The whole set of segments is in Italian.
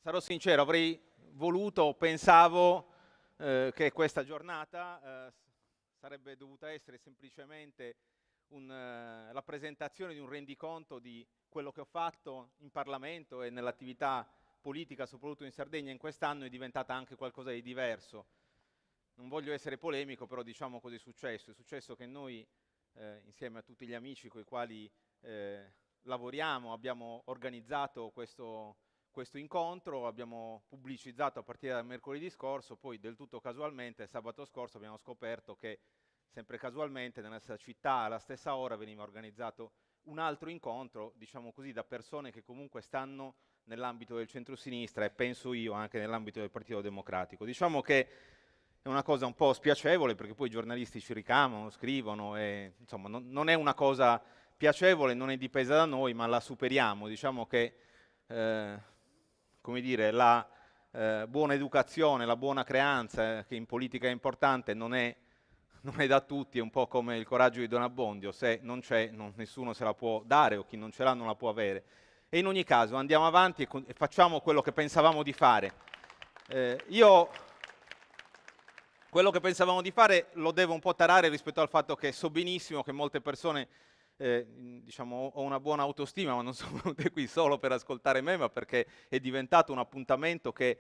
Sarò sincero, avrei voluto, pensavo che questa giornata sarebbe dovuta essere semplicemente la presentazione di un rendiconto di quello che ho fatto in Parlamento e nell'attività politica, soprattutto in Sardegna in quest'anno, è diventata anche qualcosa di diverso. Non voglio essere polemico, però diciamo cosa è successo. È successo che noi, insieme a tutti gli amici con i quali lavoriamo, abbiamo organizzato questo incontro, abbiamo pubblicizzato a partire dal mercoledì scorso, poi del tutto casualmente sabato scorso abbiamo scoperto che sempre casualmente nella stessa città alla stessa ora veniva organizzato un altro incontro, diciamo così, da persone che comunque stanno nell'ambito del centro-sinistra e penso io anche nell'ambito del Partito Democratico. Diciamo che è una cosa un po' spiacevole perché poi i giornalisti ci ricamano, scrivono e insomma non è una cosa piacevole, non è dipesa da noi, ma la superiamo. Diciamo che come dire, la buona educazione, la buona creanza, che in politica è importante, non è da tutti, è un po' come il coraggio di Don Abbondio, se non c'è nessuno se la può dare o chi non ce l'ha non la può avere. E in ogni caso andiamo avanti e facciamo quello che pensavamo di fare. Quello che pensavamo di fare lo devo un po' tarare rispetto al fatto che so benissimo che molte persone, diciamo, ho una buona autostima, ma non sono venute qui solo per ascoltare me, ma perché è diventato un appuntamento che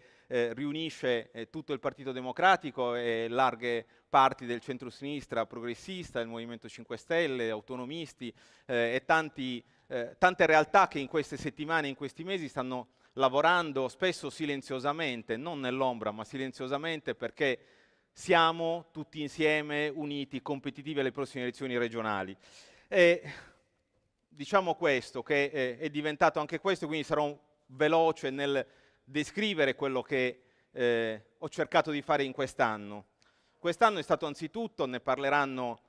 riunisce tutto il Partito Democratico e larghe parti del centro-sinistra progressista, il Movimento 5 Stelle, autonomisti e tante realtà che in queste settimane, in questi mesi stanno lavorando spesso silenziosamente, non nell'ombra, ma silenziosamente perché siamo tutti insieme uniti, competitivi alle prossime elezioni regionali. E diciamo questo, che è diventato anche questo, quindi sarò veloce nel descrivere quello che ho cercato di fare in quest'anno. Quest'anno è stato anzitutto, ne parleranno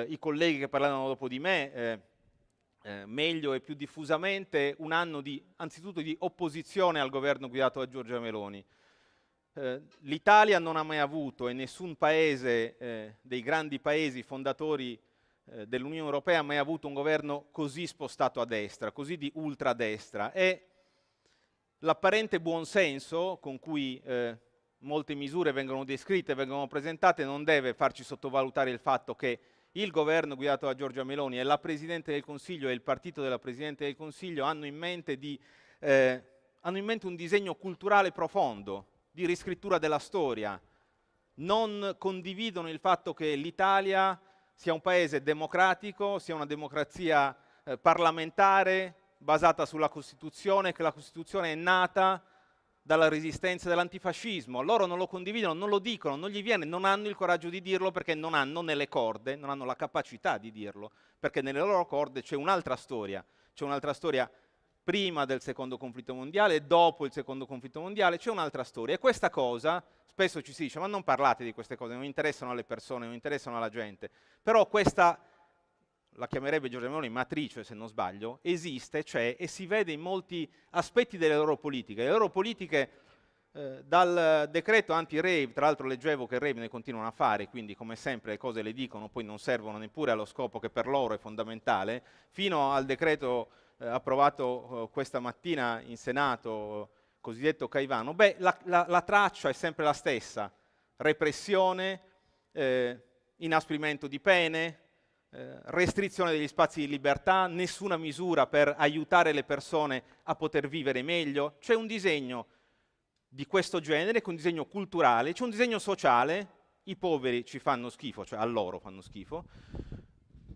i colleghi che parleranno dopo di me, meglio e più diffusamente, un anno anzitutto di opposizione al governo guidato da Giorgia Meloni. L'Italia non ha mai avuto e nessun paese dei grandi paesi fondatori dell'Unione Europea ha mai avuto un governo così spostato a destra, così di ultradestra e l'apparente buonsenso con cui molte misure vengono descritte, vengono presentate non deve farci sottovalutare il fatto che il governo guidato da Giorgia Meloni e la Presidente del Consiglio e il partito della Presidente del Consiglio hanno in mente un disegno culturale profondo di riscrittura della storia, non condividono il fatto che l'Italia sia un paese democratico, sia una democrazia parlamentare basata sulla Costituzione, che la Costituzione è nata dalla resistenza dell'antifascismo. Loro non lo condividono, non lo dicono, non gli viene, non hanno il coraggio di dirlo perché non hanno nelle corde, non hanno la capacità di dirlo, perché nelle loro corde c'è un'altra storia prima del secondo conflitto mondiale e dopo il secondo conflitto mondiale, c'è un'altra storia. E questa cosa, spesso ci si dice, ma non parlate di queste cose, non interessano alle persone, non interessano alla gente. Però questa, la chiamerebbe Giorgia Meloni matrice se non sbaglio, esiste, c'è e si vede in molti aspetti delle loro politiche. Le loro politiche dal decreto anti-rave, tra l'altro leggevo che rave ne continuano a fare, quindi come sempre le cose le dicono, poi non servono neppure allo scopo che per loro è fondamentale, fino al decreto approvato questa mattina in Senato, cosiddetto Caivano, la traccia è sempre la stessa, repressione, inasprimento di pene, restrizione degli spazi di libertà, nessuna misura per aiutare le persone a poter vivere meglio. C'è un disegno di questo genere, che è un disegno culturale, c'è un disegno sociale, i poveri ci fanno schifo, cioè a loro fanno schifo,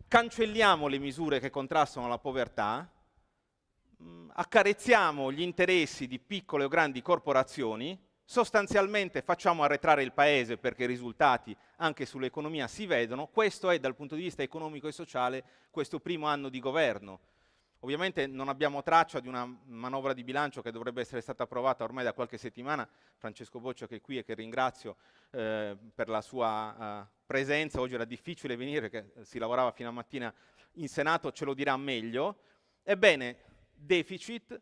cancelliamo le misure che contrastano la povertà, accarezziamo gli interessi di piccole o grandi corporazioni, sostanzialmente facciamo arretrare il paese perché i risultati anche sull'economia si vedono. Questo è dal punto di vista economico e sociale questo primo anno di governo. Ovviamente non abbiamo traccia di una manovra di bilancio che dovrebbe essere stata approvata ormai da qualche settimana. Francesco Boccia che è qui e che ringrazio per la sua presenza. Oggi era difficile venire perché si lavorava fino a mattina in Senato, ce lo dirà meglio. Ebbene, deficit,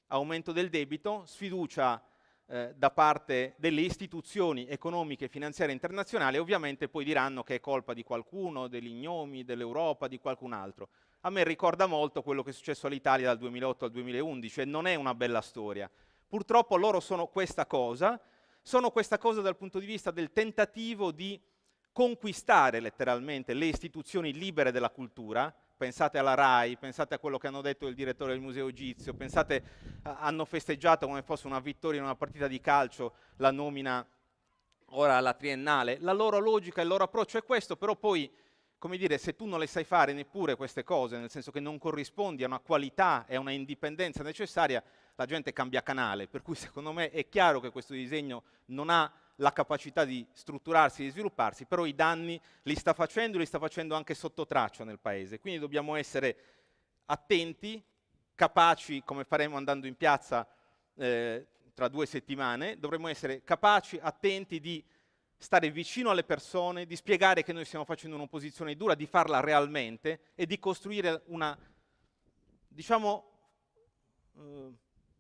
aumento del debito, sfiducia da parte delle istituzioni economiche e finanziarie internazionali, ovviamente poi diranno che è colpa di qualcuno, degli gnomi, dell'Europa, di qualcun altro. A me ricorda molto quello che è successo all'Italia dal 2008 al 2011 e non è una bella storia. Purtroppo loro sono questa cosa dal punto di vista del tentativo di conquistare letteralmente le istituzioni libere della cultura. Pensate alla RAI, pensate a quello che hanno detto il direttore del Museo Egizio, pensate, hanno festeggiato come fosse una vittoria in una partita di calcio la nomina ora alla triennale. La loro logica, il loro approccio è questo, però poi, come dire, se tu non le sai fare neppure queste cose, nel senso che non corrispondi a una qualità e a una indipendenza necessaria, la gente cambia canale, per cui secondo me è chiaro che questo disegno non ha la capacità di strutturarsi e di svilupparsi, però i danni li sta facendo anche sotto traccia nel paese. Quindi dobbiamo essere attenti, capaci, come faremo andando in piazza tra 2 settimane, dovremo essere capaci, attenti di stare vicino alle persone, di spiegare che noi stiamo facendo un'opposizione dura, di farla realmente e di costruire una, diciamo,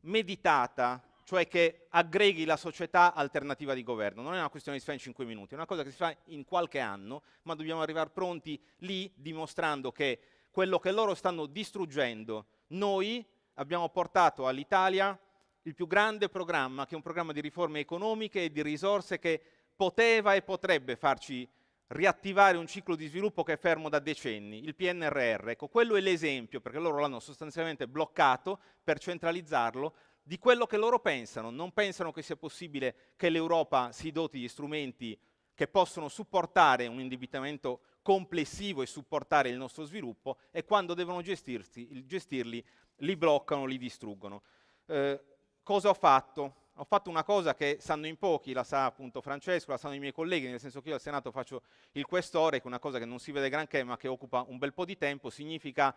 meditata, cioè che aggreghi la società alternativa di governo. Non è una questione di si fa in 5 minuti, è una cosa che si fa in qualche anno, ma dobbiamo arrivare pronti lì dimostrando che quello che loro stanno distruggendo, noi abbiamo portato all'Italia il più grande programma, che è un programma di riforme economiche e di risorse che poteva e potrebbe farci riattivare un ciclo di sviluppo che è fermo da decenni, il PNRR. Ecco, quello è l'esempio, perché loro l'hanno sostanzialmente bloccato per centralizzarlo, di quello che loro pensano. Non pensano che sia possibile che l'Europa si doti di strumenti che possono supportare un indebitamento complessivo e supportare il nostro sviluppo, e quando devono gestirli li bloccano, li distruggono. Cosa ho fatto? Ho fatto una cosa che sanno in pochi, la sa appunto Francesco, la sanno i miei colleghi, nel senso che io al Senato faccio il questore, che è una cosa che non si vede granché ma che occupa un bel po' di tempo, significa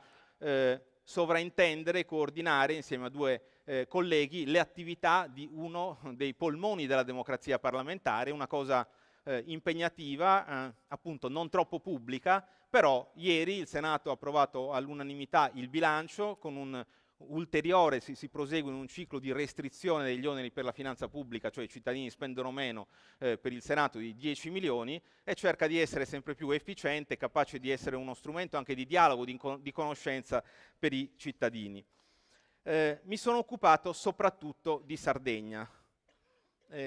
sovraintendere e coordinare insieme a 2 colleghi le attività di uno dei polmoni della democrazia parlamentare, una cosa impegnativa, appunto non troppo pubblica, però ieri il Senato ha approvato all'unanimità il bilancio con un ulteriore, si prosegue in un ciclo di restrizione degli oneri per la finanza pubblica, cioè i cittadini spendono meno per il Senato di 10 milioni, e cerca di essere sempre più efficiente, capace di essere uno strumento anche di dialogo, di conoscenza per i cittadini. Mi sono occupato soprattutto di Sardegna.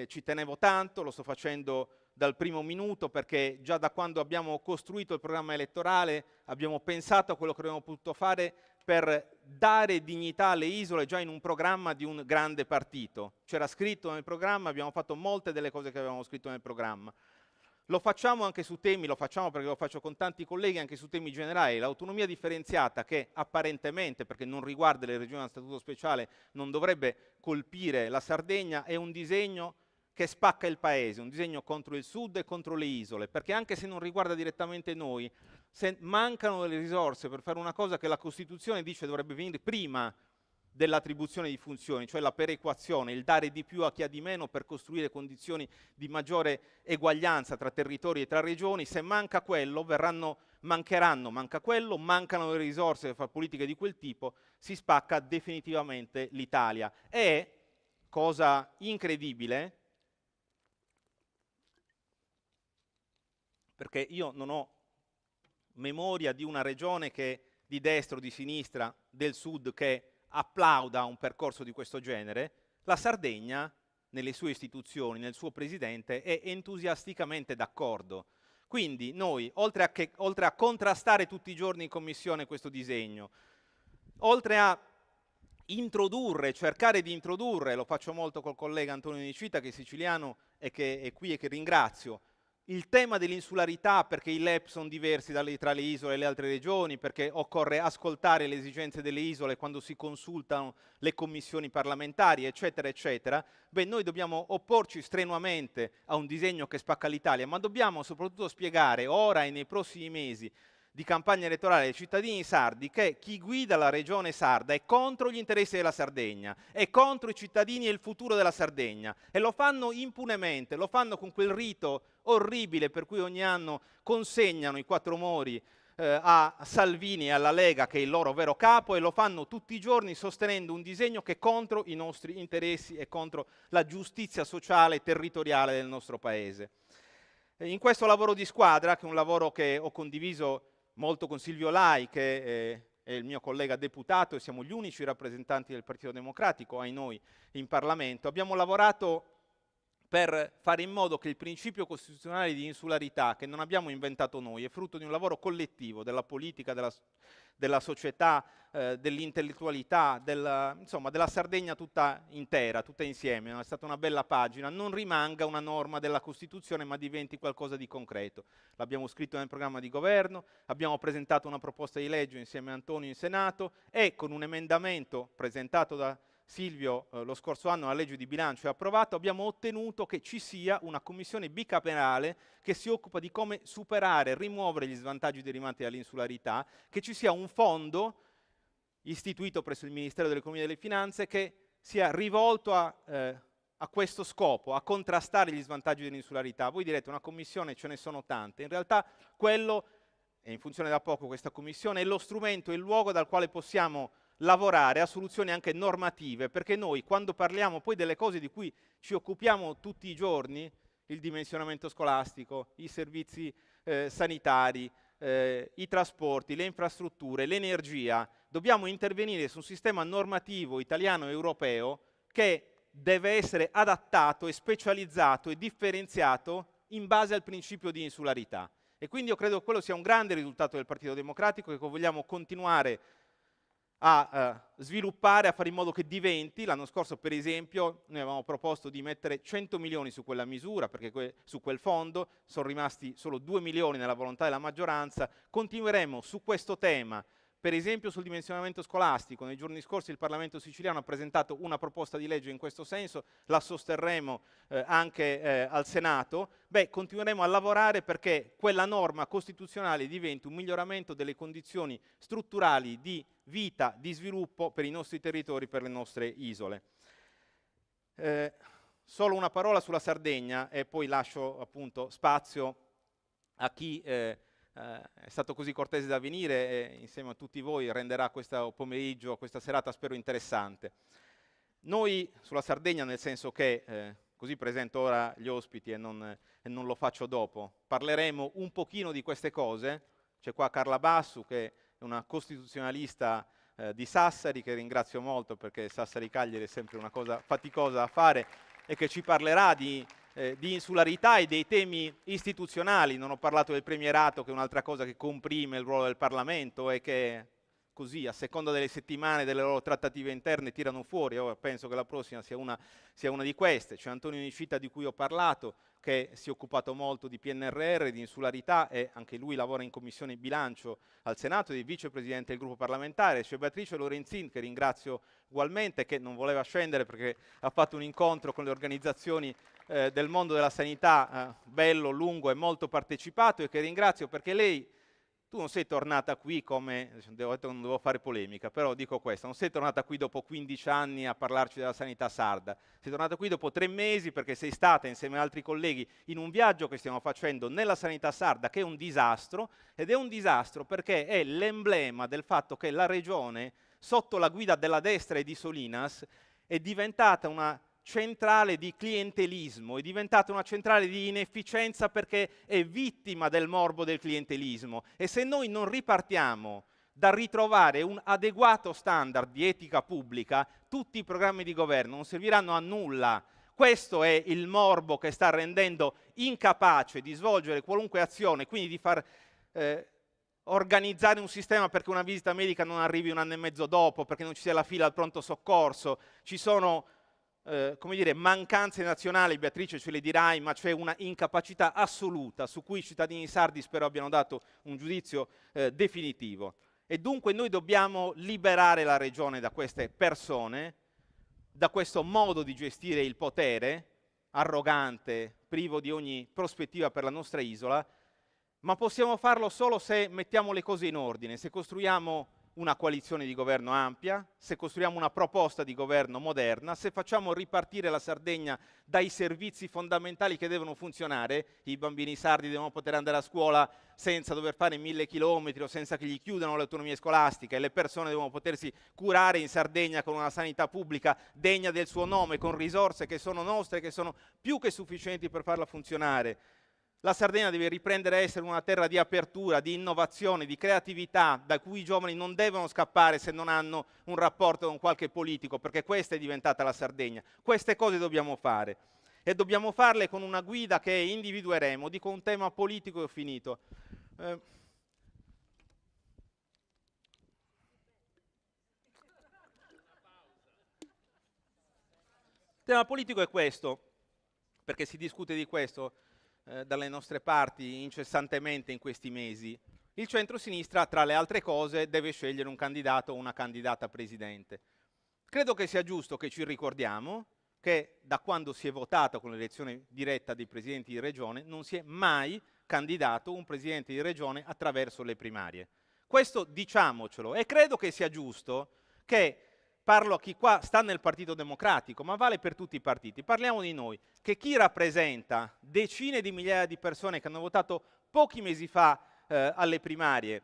Ci tenevo tanto, lo sto facendo dal primo minuto, perché già da quando abbiamo costruito il programma elettorale abbiamo pensato a quello che avremmo potuto fare per dare dignità alle isole già in un programma di un grande partito. C'era scritto nel programma, abbiamo fatto molte delle cose che avevamo scritto nel programma. Lo facciamo anche su temi, lo facciamo perché lo faccio con tanti colleghi, anche su temi generali. L'autonomia differenziata, che apparentemente, perché non riguarda le regioni a statuto speciale, non dovrebbe colpire la Sardegna, è un disegno che spacca il paese, un disegno contro il sud e contro le isole, perché anche se non riguarda direttamente noi, se mancano le risorse per fare una cosa che la Costituzione dice dovrebbe venire prima dell'attribuzione di funzioni, cioè la perequazione, il dare di più a chi ha di meno per costruire condizioni di maggiore eguaglianza tra territori e tra regioni, se manca quello, manca quello, mancano le risorse per fare politiche di quel tipo, si spacca definitivamente l'Italia. E, cosa incredibile, perché io non ho memoria di una regione che di destra o di sinistra, del sud, che applauda un percorso di questo genere, la Sardegna, nelle sue istituzioni, nel suo presidente, è entusiasticamente d'accordo. Quindi noi, oltre a contrastare tutti i giorni in commissione questo disegno, oltre a cercare di introdurre, lo faccio molto col collega Antonio Nicita, che è siciliano e che è qui e che ringrazio, il tema dell'insularità, perché i LEP sono diversi tra le isole e le altre regioni, perché occorre ascoltare le esigenze delle isole quando si consultano le commissioni parlamentari, eccetera, eccetera. Beh, noi dobbiamo opporci strenuamente a un disegno che spacca l'Italia, ma dobbiamo soprattutto spiegare ora e nei prossimi mesi di campagna elettorale ai cittadini sardi che chi guida la regione sarda è contro gli interessi della Sardegna, è contro i cittadini e il futuro della Sardegna, e lo fanno impunemente, lo fanno con quel rito orribile per cui ogni anno consegnano i 4 mori a Salvini e alla Lega, che è il loro vero capo, e lo fanno tutti i giorni sostenendo un disegno che è contro i nostri interessi e contro la giustizia sociale e territoriale del nostro Paese. In questo lavoro di squadra, che è un lavoro che ho condiviso molto con Silvio Lai, che e il mio collega deputato, e siamo gli unici rappresentanti del Partito Democratico, ai noi, in Parlamento, abbiamo lavorato per fare in modo che il principio costituzionale di insularità, che non abbiamo inventato noi, è frutto di un lavoro collettivo della politica, della società, dell'intellettualità, insomma, della Sardegna tutta intera, tutta insieme, è stata una bella pagina, non rimanga una norma della Costituzione ma diventi qualcosa di concreto. L'abbiamo scritto nel programma di governo, abbiamo presentato una proposta di legge insieme a Antonio in Senato e con un emendamento presentato da Silvio lo scorso anno la legge di bilancio è approvato, abbiamo ottenuto che ci sia una commissione bicamerale che si occupa di come superare e rimuovere gli svantaggi derivanti dall'insularità, che ci sia un fondo istituito presso il Ministero dell'Economia e delle Finanze che sia rivolto a questo scopo, a contrastare gli svantaggi dell'insularità. Voi direte una commissione, ce ne sono tante, in realtà quello, e in funzione da poco questa commissione, è lo strumento, è il luogo dal quale possiamo lavorare a soluzioni anche normative, perché noi quando parliamo poi delle cose di cui ci occupiamo tutti i giorni, il dimensionamento scolastico, i servizi sanitari, i trasporti, le infrastrutture, l'energia, dobbiamo intervenire su un sistema normativo italiano e europeo che deve essere adattato e specializzato e differenziato in base al principio di insularità. E quindi io credo che quello sia un grande risultato del Partito Democratico che vogliamo continuare a sviluppare, a fare in modo che diventi. L'anno scorso, per esempio, noi avevamo proposto di mettere 100 milioni su quella misura, perché su quel fondo sono rimasti solo 2 milioni nella volontà della maggioranza. Continueremo su questo tema, per esempio sul dimensionamento scolastico. Nei giorni scorsi il Parlamento siciliano ha presentato una proposta di legge in questo senso, la sosterremo anche al Senato. Continueremo a lavorare perché quella norma costituzionale diventi un miglioramento delle condizioni strutturali di vita, di sviluppo per i nostri territori, per le nostre isole. Solo una parola sulla Sardegna e poi lascio appunto spazio a chi è stato così cortese da venire e insieme a tutti voi renderà questo pomeriggio, questa serata spero interessante. Noi sulla Sardegna, nel senso che, così presento ora gli ospiti e non lo faccio dopo, parleremo un pochino di queste cose. C'è qua Carla Bassu che è una costituzionalista di Sassari, che ringrazio molto perché Sassari-Cagliari è sempre una cosa faticosa da fare e che ci parlerà di insularità e dei temi istituzionali. Non ho parlato del premierato, che è un'altra cosa che comprime il ruolo del Parlamento e che così, a seconda delle settimane, delle loro trattative interne, tirano fuori. Io penso che la prossima sia una di queste. C'è Antonio Nicita, di cui ho parlato, che si è occupato molto di PNRR, di insularità, e anche lui lavora in Commissione Bilancio al Senato, è vicepresidente del gruppo parlamentare. C'è Beatrice Lorenzin, che ringrazio ugualmente, che non voleva scendere perché ha fatto un incontro con le organizzazioni del mondo della sanità, bello, lungo e molto partecipato, e che ringrazio perché lei, tu non sei tornata qui come, non devo fare polemica, però dico questo, non sei tornata qui dopo 15 anni a parlarci della sanità sarda, sei tornata qui dopo 3 mesi perché sei stata insieme ad altri colleghi in un viaggio che stiamo facendo nella sanità sarda, che è un disastro, ed è un disastro perché è l'emblema del fatto che la regione, sotto la guida della destra e di Solinas, è diventata una centrale di clientelismo, è diventata una centrale di inefficienza perché è vittima del morbo del clientelismo. E se noi non ripartiamo da ritrovare un adeguato standard di etica pubblica, tutti i programmi di governo non serviranno a nulla. Questo è il morbo che sta rendendo incapace di svolgere qualunque azione, quindi di far organizzare un sistema perché una visita medica non arrivi 1 anno e mezzo dopo, perché non ci sia la fila al pronto soccorso. Ci sono come dire, mancanze nazionali, Beatrice ce le dirai, ma c'è una incapacità assoluta su cui i cittadini sardi spero abbiano dato un giudizio definitivo. E dunque noi dobbiamo liberare la regione da queste persone, da questo modo di gestire il potere, arrogante, privo di ogni prospettiva per la nostra isola, ma possiamo farlo solo se mettiamo le cose in ordine, se costruiamo una coalizione di governo ampia, se costruiamo una proposta di governo moderna, se facciamo ripartire la Sardegna dai servizi fondamentali che devono funzionare. I bambini sardi devono poter andare a scuola senza dover fare 1000 chilometri o senza che gli chiudano le autonomie scolastiche, le persone devono potersi curare in Sardegna con una sanità pubblica degna del suo nome, con risorse che sono nostre, che sono più che sufficienti per farla funzionare. La Sardegna deve riprendere a essere una terra di apertura, di innovazione, di creatività, da cui i giovani non devono scappare se non hanno un rapporto con qualche politico, perché questa è diventata la Sardegna. Queste cose dobbiamo fare e dobbiamo farle con una guida che individueremo. Dico un tema politico e ho finito. Il tema politico è questo, perché si discute di questo dalle nostre parti incessantemente in questi mesi. Il centro-sinistra, tra le altre cose, deve scegliere un candidato o una candidata presidente. Credo che sia giusto che ci ricordiamo che da quando si è votato con l'elezione diretta dei presidenti di regione non si è mai candidato un presidente di regione attraverso le primarie. Questo diciamocelo, e credo che sia giusto che, parlo a chi qua sta nel Partito Democratico, ma vale per tutti i partiti, parliamo di noi, che chi rappresenta decine di migliaia di persone che hanno votato pochi mesi fa alle primarie,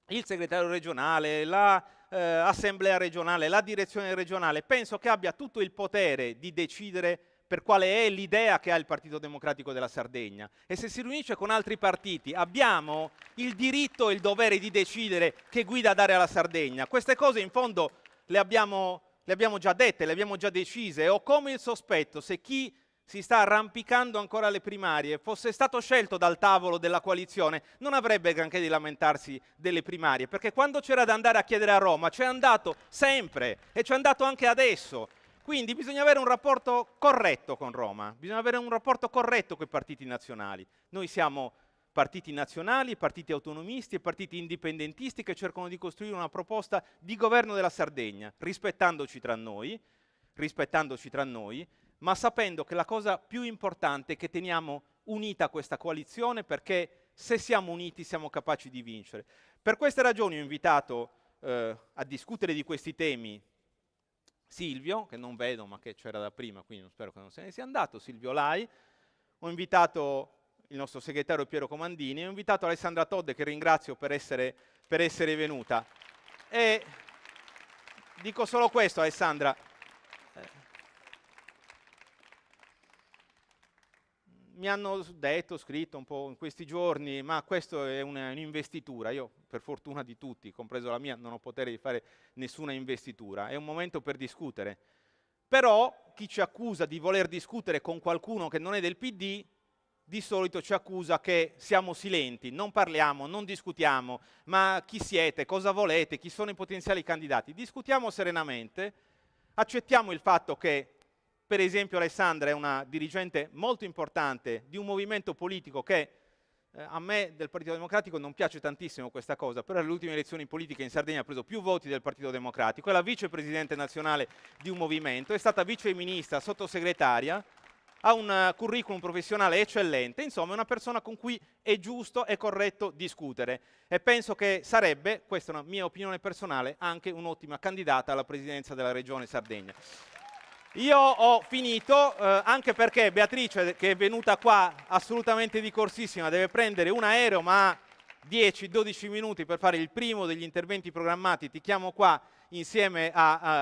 il segretario regionale, l'assemblea regionale, la direzione regionale, penso che abbia tutto il potere di decidere per quale è l'idea che ha il Partito Democratico della Sardegna. E se si riunisce con altri partiti, abbiamo il diritto e il dovere di decidere che guida dare alla Sardegna. Queste cose in fondo le abbiamo già dette, le abbiamo già decise, e ho come il sospetto, se chi si sta arrampicando ancora alle primarie fosse stato scelto dal tavolo della coalizione, non avrebbe granché di lamentarsi delle primarie, perché quando c'era da andare a chiedere a Roma c'è andato sempre e c'è andato anche adesso. Quindi bisogna avere un rapporto corretto con Roma, bisogna avere un rapporto corretto con i partiti nazionali. Noi siamo partiti nazionali, partiti autonomisti e partiti indipendentisti che cercano di costruire una proposta di governo della Sardegna, rispettandoci tra noi, ma sapendo che la cosa più importante è che teniamo unita questa coalizione, perché se siamo uniti siamo capaci di vincere. Per queste ragioni ho invitato a discutere di questi temi Silvio, che non vedo ma che c'era da prima, quindi spero che non se ne sia andato, Silvio Lai, ho invitato il nostro segretario Piero Comandini e ho invitato Alessandra Todde, che ringrazio per essere venuta. E dico solo questo, Alessandra. Mi hanno detto, scritto un po' in questi giorni, ma questo è un'investitura. Io, per fortuna di tutti, compreso la mia, non ho potere di fare nessuna investitura. È un momento per discutere. Però chi ci accusa di voler discutere con qualcuno che non è del PD, di solito ci accusa che siamo silenti, non parliamo, non discutiamo. Ma chi siete? Cosa volete? Chi sono i potenziali candidati? Discutiamo serenamente, accettiamo il fatto che per esempio Alessandra è una dirigente molto importante di un movimento politico che a me del Partito Democratico non piace tantissimo questa cosa, però alle ultime elezioni politiche in Sardegna ha preso più voti del Partito Democratico, è la vicepresidente nazionale di un movimento, è stata viceministra, sottosegretaria, ha un curriculum professionale eccellente, insomma è una persona con cui è giusto e corretto discutere e penso che sarebbe, questa è una mia opinione personale, anche un'ottima candidata alla presidenza della Regione Sardegna. Io ho finito, anche perché Beatrice, che è venuta qua assolutamente di corsissima, deve prendere un aereo, ma ha 10-12 minuti per fare il primo degli interventi programmati. Ti chiamo qua insieme a